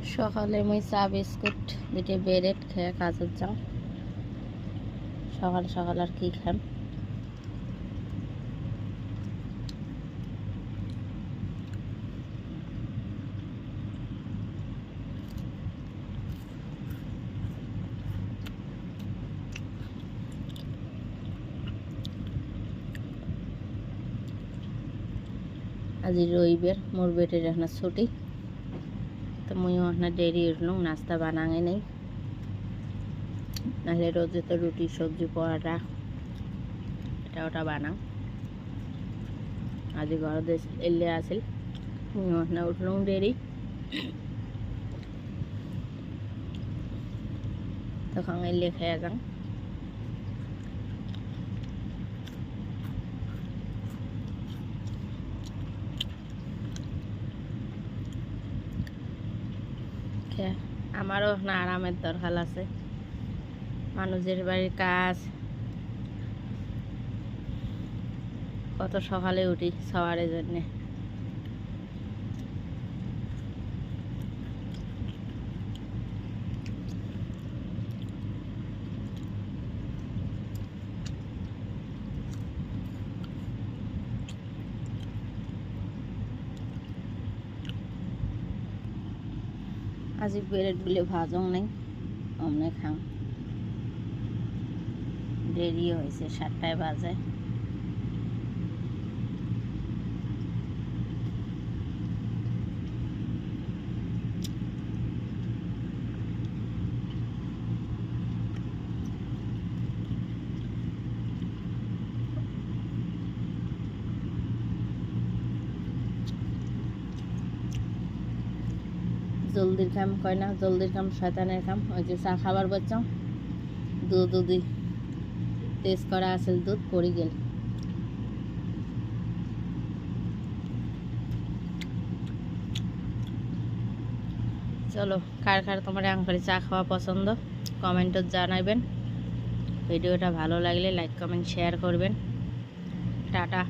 সকালে মুই চা বিস্কুট দুটো ব্রেড খেয়ে কাজে যাও। সকাল সকাল আর কি খাম? আজ রবিবার, মোর বেটের এখন ছুটি, তো মুইও এখন দেরি উঠলাম, নাস্তা বানাঙে নেই, নাহলে রোজে তো রুটি সবজি পরোটা এটা ওটা বানাং। আজ ঘরে এলে আসিল, মুইও এখন উঠলাম দেরি, তখন এলে খেয়ে যাং। আমারও না আরামের দরকার আছে, মানুষের বাড়ির কাজ, কত সকালে উঠি সবারের জন্যে। আজি ব্রেডগুলো ভাজং নাই, অমনে খাং। দেরি হয়েছে, 7টায় বাজে। জলদির কাম কয় না, জলদির কাম শয়তানের কাম। ওই যে চা খাবার বলছাম, দুধ টেস্ট করা আছে, দুধ পড়ি গেল। চলো, কার কার তোমার আঙ্কারে চা খাওয়া পছন্দ কমেন্টত জানাইবেন। ভিডিওটা ভালো লাগলে লাইক কমেন্ট শেয়ার করবেন। টাটা।